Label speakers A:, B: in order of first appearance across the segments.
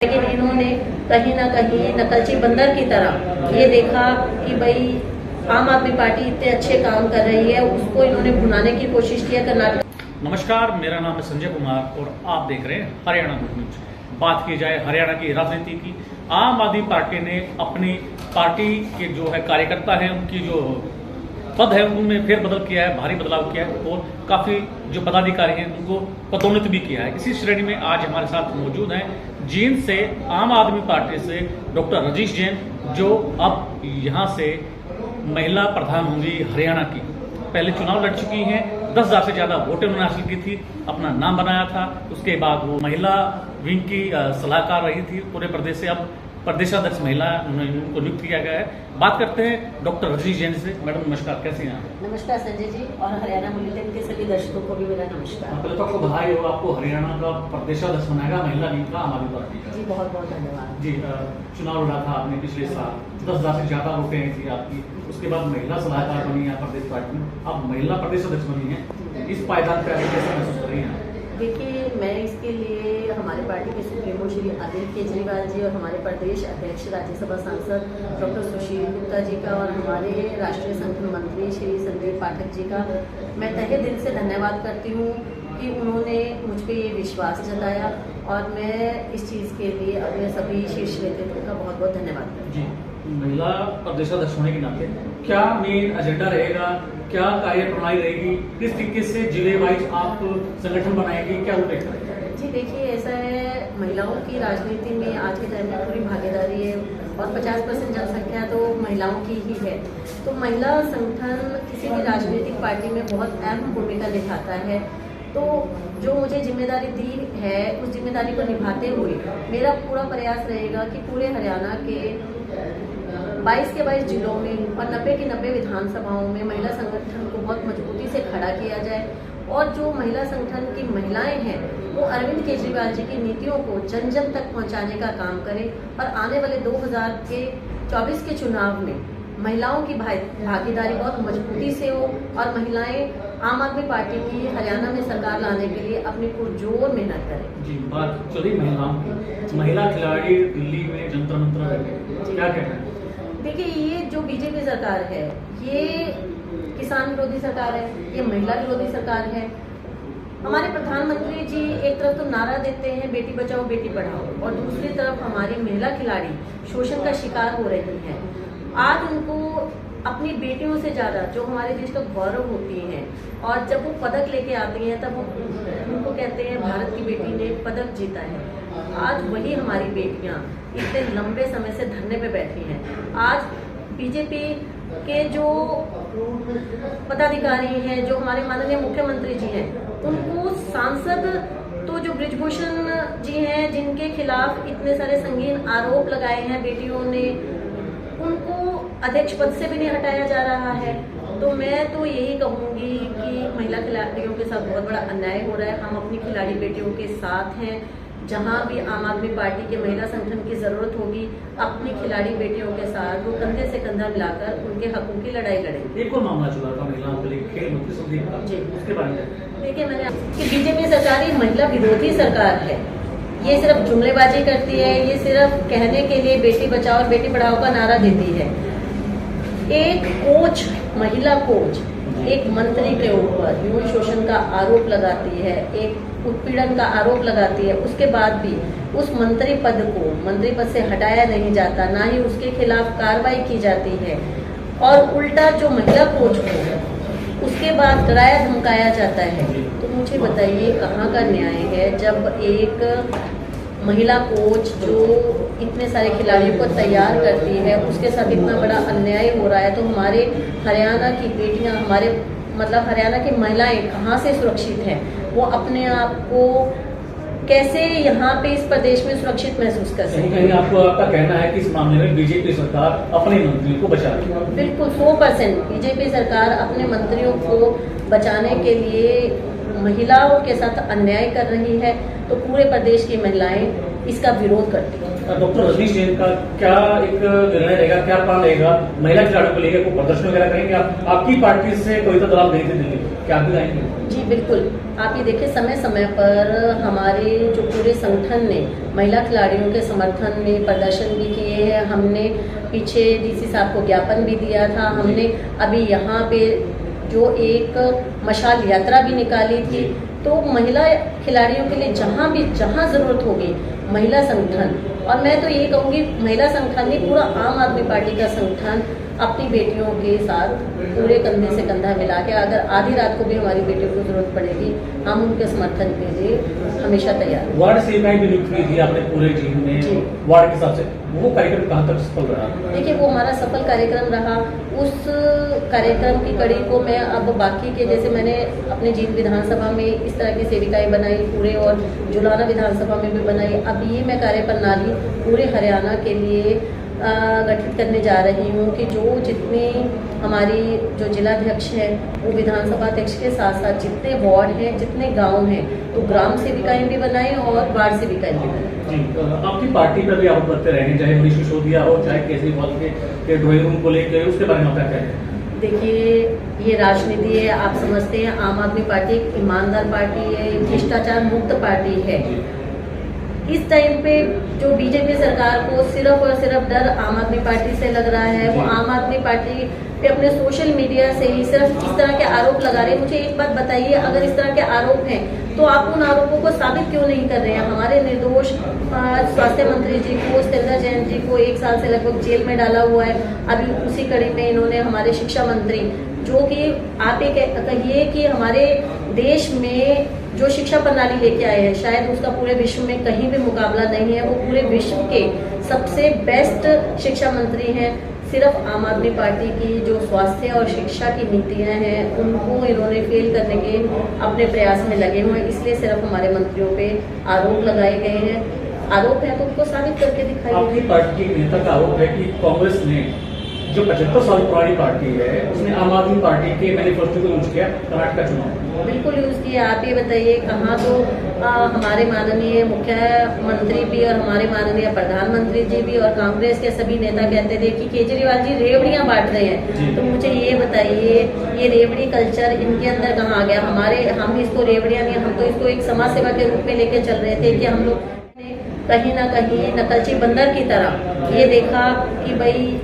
A: लेकिन इन्होंने कहीं ना कहीं नकलची बंदर की तरह ये देखा कि भाई आम आदमी पार्टी इतने अच्छे काम कर रही है, उसको इन्होंने भुनाने की कोशिश की है। कर्नाटक।
B: नमस्कार, मेरा नाम है संजय कुमार और आप देख रहे हैं हरियाणा न्यूज। बात की जाए हरियाणा की राजनीति की, आम आदमी पार्टी ने अपनी पार्टी के जो है कार्यकर्ता है उनकी जो पद है उनमें फेरबदल किया है, भारी बदलाव किया है और काफी जो पदाधिकारी हैं उनको पदोन्नत भी किया है। इसी श्रेणी में आज हमारे साथ मौजूद हैं जींद से आम आदमी पार्टी से डॉक्टर रजीश जैन, जो अब यहाँ से महिला प्रधान होंगी हरियाणा की। पहले चुनाव लड़ चुकी हैं, 10,000 से ज्यादा वोटें उन्होंने हासिल की थी, अपना नाम बनाया था। उसके बाद वो महिला विंग की सलाहकार रही थी पूरे प्रदेश से। अब प्रदेशाध्यक्ष महिला उनको नियुक्त किया गया है। बात करते हैं डॉक्टर रजीश जैन से। मैडम नमस्कार, कैसे हैं आप?
A: नमस्कार संजय जी, और हरियाणा बुलेटिन के सभी दर्शकों को भी मेरा नमस्कार।
B: पहले तो आपको बधाई हो, आपको हरियाणा का प्रदेशाध्यक्ष बनाएगा महिला विंग का आम आदमी पार्टी का।
A: जी बहुत बहुत धन्यवाद
B: जी, चुनाव लड़ा था आपने पिछले साल, 10,000 से ज्यादा वोटें आई थी आपकी। उसके बाद महिला सलाहकार बनी है प्रदेश पार्टी में, अब महिला प्रदेशाध्यक्ष बनी है। इस पायदान पर कैसे महसूस कर रही हैं?
A: देखिए, मैं इसके लिए हमारे पार्टी के सुप्रीमो श्री अरविंद केजरीवाल जी और हमारे प्रदेश अध्यक्ष राज्यसभा सांसद डॉक्टर सुशील गुप्ता जी का और हमारे राष्ट्रीय संगठन मंत्री श्री संजय पाठक जी का मैं तहे दिल से धन्यवाद करती हूँ कि उन्होंने मुझ पर ये विश्वास जताया, और मैं इस चीज़ के लिए अपने सभी शीर्ष नेतृत्व का बहुत बहुत धन्यवाद करती हूँ।
B: महिला प्रदेशाध्यक्ष होने के नाते क्या मेन एजेंडा रहेगा, क्या कार्य प्रणाली रहेगी, किस तरीके से जिले वाइज आप संगठन बनाएंगे, क्या रूपरेखा रहेगा?
A: जी देखिए, ऐसा है, महिलाओं की राजनीति में आज के टाइम में पूरी भागीदारी है और 50% जनसंख्या तो महिलाओं की ही है। तो महिला संगठन किसी भी राजनीतिक पार्टी में बहुत अहम भूमिका निभाता है। तो जो मुझे जिम्मेदारी दी है, उस जिम्मेदारी को निभाते हुए मेरा पूरा प्रयास रहेगा कि पूरे हरियाणा के 22 के 22 जिलों में और 90 की 90 विधानसभाओं में महिला संगठन को बहुत मजबूती से खड़ा किया जाए, और जो महिला संगठन की महिलाएं हैं वो अरविंद केजरीवाल जी की नीतियों को जन जन तक पहुंचाने का काम करें, और आने वाले 2024 के चुनाव में महिलाओं की भागीदारी बहुत मजबूती से हो और महिलाएं आम आदमी पार्टी की हरियाणा में सरकार लाने के लिए अपनी पुरजोर मेहनत करें।
B: जी, बात चली महिलाओं की। महिला खिलाड़ी दिल्ली में जंतर मंतर बैठे, क्या कहना है?
A: देखिए, ये जो बीजेपी सरकार है ये किसान विरोधी सरकार है, ये महिला विरोधी सरकार है। हमारे प्रधानमंत्री जी एक तरफ तो नारा देते हैं बेटी बचाओ बेटी पढ़ाओ, और दूसरी तरफ हमारी महिला खिलाड़ी शोषण का शिकार हो रही हैं। आज उनको अपनी बेटियों से ज्यादा जो हमारे देश का गौरव होती हैं, और जब वो पदक लेके आती हैं तब उनको कहते हैं भारत की बेटी ने पदक जीता है। आज वही हमारी बेटियां इतने लंबे समय से धरने पे बैठी हैं। आज बीजेपी के जो पदाधिकारी हैं, जो हमारे माननीय मुख्यमंत्री जी हैं, उनको सांसद तो जो बृजभूषण जी हैं जिनके खिलाफ इतने सारे संगीन आरोप लगाए हैं बेटियों ने, उनको अध्यक्ष पद से भी नहीं हटाया जा रहा है। तो मैं तो यही कहूंगी कि महिला खिलाड़ियों के साथ बहुत बड़ा अन्याय हो रहा है। हम अपनी खिलाड़ी बेटियों के साथ हैं। जहां भी आम आदमी पार्टी के महिला संगठन की जरूरत होगी, अपनी खिलाड़ी बेटियों के साथ वो कंधे से कंधा मिलाकर उनके हकों की लड़ाई लड़ेंगे।
B: एक और मामला चला था महिलाओं के लिए, खेल मंत्री संदीप का, उसके बारे में
A: देखिए, मैंने कि बीजेपी सरकार ही महिला विरोधी सरकार है। ये सिर्फ जुमलेबाजी करती है, ये सिर्फ कहने के लिए बेटी बचाओ और बेटी पढ़ाओ का नारा देती है। एक कोच, महिला कोच एक मंत्री के ऊपर यौन शोषण का आरोप लगाती है, एक उत्पीड़न का आरोप लगाती है, उसके बाद भी उस मंत्री पद को मंत्री पद से हटाया नहीं जाता, ना ही उसके खिलाफ कार्रवाई की जाती है, और उल्टा जो महिला कोच को उसके बाद डराया धमकाया जाता है। तो मुझे बताइए कहाँ का न्याय है, जब एक महिला कोच जो इतने सारे खिलाड़ियों को तैयार करती है उसके साथ इतना बड़ा अन्याय हो रहा है। तो हमारे हरियाणा की बेटियां, हमारे मतलब हरियाणा की महिलाएं कहाँ से सुरक्षित हैं? वो अपने आप को कैसे यहाँ पे इस प्रदेश में सुरक्षित महसूस कर सकते हैं?
B: आपको आपका कहना है कि इस मामले में बीजेपी सरकार अपने मंत्रियों को बचा रही है?
A: बिल्कुल 100% बीजेपी सरकार अपने मंत्रियों को बचाने के लिए महिलाओं के साथ अन्याय कर रही है। तो पूरे प्रदेश की महिलाएं इसका विरोध करती हूँ।
B: डॉक्टर रजनीश जैन का क्या एक निर्णय रहेगा, क्या प्लान रहेगा महिला खिलाड़ियों को लेकर? कोई प्रदर्शन वगैरह करेंगे आप? आपकी पार्टी से कविता दलाल गई थी दिल्ली, क्या आप भी जाएंगे?
A: जी बिल्कुल, आप ये देखिए समय समय पर हमारे जो पूरे संगठन ने महिला खिलाड़ियों के समर्थन में प्रदर्शन भी किए हैं। हमने पीछे डीसी साहब को ज्ञापन भी दिया था। हमने अभी यहाँ पे जो एक मशाल यात्रा भी निकाली थी। तो महिला खिलाड़ियों के लिए जहाँ ज़रूरत होगी महिला संगठन, और मैं तो ये कहूँगी महिला संगठन नहीं, पूरा आम आदमी पार्टी का संगठन अपनी बेटियों के साथ पूरे कंधे से कंधा मिला के, अगर आधी रात को भी हमारी बेटियों को जरूरत पड़ेगी, हम उनके समर्थन के लिए हमेशा तैयार हैं।
B: वार्ड सेविकाएं भी नियुक्त की थी आपने पूरे जीवन में, वार्ड के हिसाब से वो कार्यक्रम कहाँ तक सफल रहा?
A: देखिए वो हमारा सफल कार्यक्रम रहा। उस कार्यक्रम की कड़ी को मैं अब बाकी के, जैसे मैंने अपने जींद विधानसभा में इस तरह की सेविकाएं बनाई पूरे, और जुलाना विधानसभा में भी बनाई। अब ये मैं कार्य प्रणाली पूरे हरियाणा के लिए गठित करने जा रही हूँ कि जो जितने हमारी जो जिलाध्यक्ष हैं वो विधानसभा अध्यक्ष के साथ साथ जितने वार्ड हैं, जितने गांव हैं, तो ग्राम सेविकाएं भी बनाएं और वार्ड सेविकाएं भी बनाएं।
B: आपकी पार्टी पर भी आरोप करते रहे, चाहे मनीष सिसोदिया हो, चाहे केजरीवाल के ड्राइंग रूम को लेकर, उसके बारे में आपका क्या है?
A: देखिए ये राजनीति है, आप समझते हैं आम आदमी पार्टी एक ईमानदार पार्टी है, भ्रष्टाचार मुक्त पार्टी है। इस टाइम पे जो बीजेपी सरकार को सिर्फ और सिर्फ डर आम आदमी पार्टी से लग रहा है, वो आम आदमी पार्टी पे अपने सोशल मीडिया से ही सिर्फ इस तरह के आरोप लगा रहे हैं। मुझे एक बात बताइए, अगर इस तरह के आरोप हैं तो आप उन आरोपों को साबित क्यों नहीं कर रहे हैं? हमारे निर्दोष स्वास्थ्य मंत्री जी को, सत्येंद्र जैन जी को 1 साल से लगभग जेल में डाला हुआ है। अभी उसी कड़ी में इन्होंने हमारे शिक्षा मंत्री, जो कि आप ये कहिए कि हमारे देश में जो शिक्षा प्रणाली लेके आए हैं, शायद उसका पूरे विश्व में कहीं भी मुकाबला नहीं है। वो पूरे विश्व के सबसे बेस्ट शिक्षा मंत्री हैं। सिर्फ आम आदमी पार्टी की जो स्वास्थ्य और शिक्षा की नीतियां हैं उनको इन्होंने फेल करने के अपने प्रयास में लगे हुए हैं। इसलिए सिर्फ हमारे मंत्रियों पे आरोप लगाए गए हैं। आरोप है तो उनको साबित करके दिखाइए।
B: आपकी पार्टी के नेता का आरोप है कि कांग्रेस ने जो 75 साल पुरानी पार्टी है उसने आम आदमी पार्टी के मैनिफेस्टो को यूज किया कर्नाटक चुनाव।
A: बिल्कुल यूज किया। आप ये बताइए कहाँ तो हमारे माननीय मुख्यमंत्री भी और हमारे माननीय प्रधानमंत्री जी भी और कांग्रेस के सभी नेता कहते थे कि केजरीवाल जी रेवड़ियां बांट रहे हैं। तो मुझे ये बताइए ये रेवड़ी कल्चर इनके अंदर कहाँ आ गया? हम इसको रेवड़ियां नहीं, हम तो इसको एक समाज सेवा के रूप में लेके चल रहे थे कि हम लोग कहीं ना कहीं नकलची बंदर की तरह ये देखा कि भाई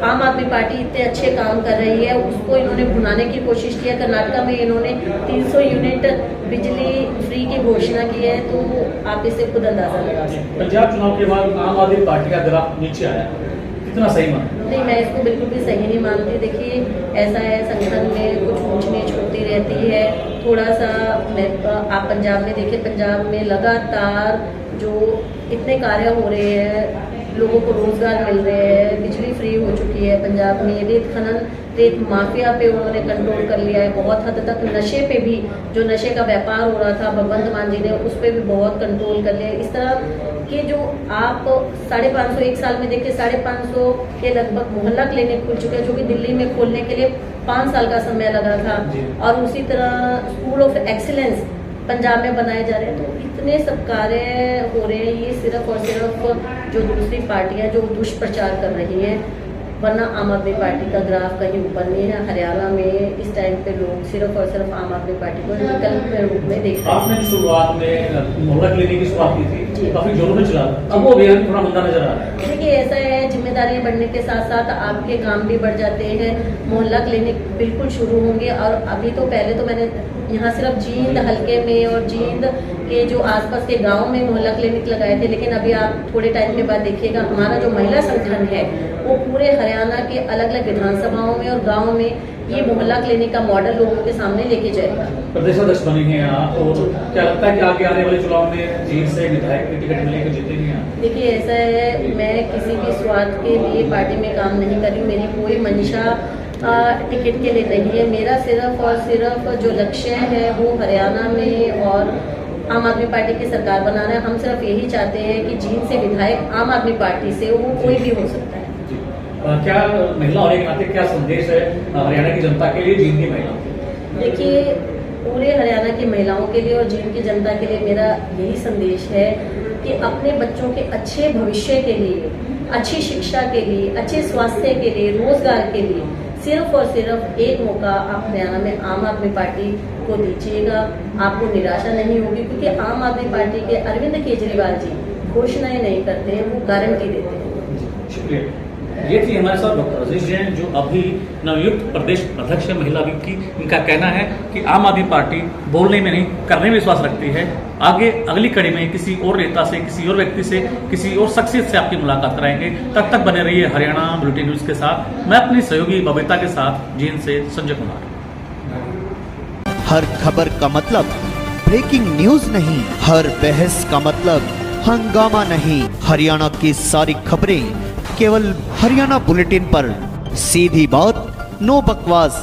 A: आम आदमी पार्टी इतने अच्छे काम कर रही है, उसको इन्होंने भुनाने की कोशिश किया। कर्नाटक में इन्होंने 300 यूनिट बिजली फ्री की घोषणा की है, तो आप इससे खुद अंदाजा लगा सकते हैं।
B: पंजाब चुनाव के बाद आम आदमी पार्टी का ग्राफ नीचे आया, कितना सही माना?
A: नहीं, मैं इसको बिल्कुल भी सही नहीं मानती। देखिए ऐसा है, संगठन में कुछ ऊंच नीच होती रहती है। थोड़ा सा आप पंजाब में देखिए, पंजाब में लगातार जो इतने कार्य हो रहे हैं, लोगों को रोजगार मिल रहे हैं, बिजली फ्री हो चुकी है पंजाब में, रेत खनन, रेत माफिया पे उन्होंने कंट्रोल कर लिया है बहुत हद तक। नशे पे भी, जो नशे का व्यापार हो रहा था भगवंत मान जी ने, उस पर भी बहुत कंट्रोल कर लिया है। इस तरह के जो आप 550 1 साल में देखिए 550 के लगभग मोहल्ला क्लिनिक खुल चुके हैं, जो कि दिल्ली में खोलने के लिए 5 साल का समय लगा था। और उसी तरह स्कूल ऑफ एक्सीलेंस पंजाब में बनाए जा रहे हैं। तो इतने सब कार्य हो रहे हैं, ये सिर्फ और सिर्फ जो दूसरी पार्टियां जो दुष्प्रचार कर रही हैं, वरना आम आदमी पार्टी का ग्राफ कहीं ऊपर नहीं है। हरियाणा में इस टाइम पे लोग सिर्फ और सिर्फ आम आदमी पार्टी को विकल्प के रूप में देखते हैं।
B: आपने शुरुआत में मोहल्ला क्लिनिक की शुरुआत की थी, काफी जोरों में चला, अब वो अभियान थोड़ा मंदा नजर आ रहा है।
A: देखिए ऐसा है, जिम्मेदारियां बढ़ने के साथ साथ आपके काम भी बढ़ जाते हैं। मोहल्ला क्लिनिक बिल्कुल शुरू होंगे, और अभी तो पहले तो मैंने यहाँ सिर्फ जींद हल्के में और जींद के जो आसपास के गांव में मोहल्ला क्लिनिक लगाए थे, लेकिन अभी आप थोड़े टाइम के बाद देखिएगा हमारा जो महिला संगठन है वो पूरे हरियाणा के अलग अलग विधानसभाओं में और गाँव में ये मोहल्ला क्लिनिक का मॉडल लोगों के सामने लेके जाएगा।
B: प्रदेशाध्यक्ष बनेंगे आप, और क्या लगता है कि आगे आने वाले चुनाव में जीत से विधायक की टिकट मिलेगी, जीतेंगे आप?
A: देखिए ऐसा है, मैं किसी भी स्वार्थ के लिए पार्टी में काम नहीं कर रही हूँ। मेरी कोई मंशा टिकट के लिए नहीं है। मेरा सिर्फ और सिर्फ जो लक्ष्य है वो हरियाणा में और आम आदमी पार्टी की सरकार बनाना है। हम सिर्फ यही चाहते हैं कि जीत से विधायक आम आदमी पार्टी से वो कोई भी हो सकता है।
B: क्या महिला होने के नाते क्या संदेश है हरियाणा की जनता के लिए, जींद की महिला?
A: देखिए पूरे हरियाणा की महिलाओं के लिए और जींद की जनता के लिए मेरा यही संदेश है कि अपने बच्चों के अच्छे भविष्य के लिए, अच्छी शिक्षा के लिए, अच्छे स्वास्थ्य के लिए, रोजगार के लिए सिर्फ और सिर्फ एक मौका आप हरियाणा में आम आदमी पार्टी को दीजिएगा। आपको निराशा नहीं होगी, क्योंकि आम आदमी पार्टी के अरविंद केजरीवाल जी घोषणाएं नहीं करते हैं, वो गारंटी देते हैं।
B: शुक्रिया। ये थी हमारे साथ डॉक्टर अजीज जैन, जो अभी नवयुक्त प्रदेश अध्यक्ष है महिला विंग की। इनका कहना है कि आम आदमी पार्टी बोलने में नहीं, करने में विश्वास रखती है। आगे अगली कड़ी में किसी और नेता से, किसी और व्यक्ति से, किसी और शख्सियत से आपकी मुलाकात कराएंगे। तब तक बने रहिए हरियाणा बुलेटिन न्यूज के साथ। मैं अपनी सहयोगी बबीता के साथ जींद से संजय कुमार।
C: हर खबर का मतलब ब्रेकिंग न्यूज नहीं, हर बहस का मतलब हंगामा नहीं। हरियाणा की सारी खबरें केवल हरियाणा बुलेटिन पर। सीधी बात, नो बकवास।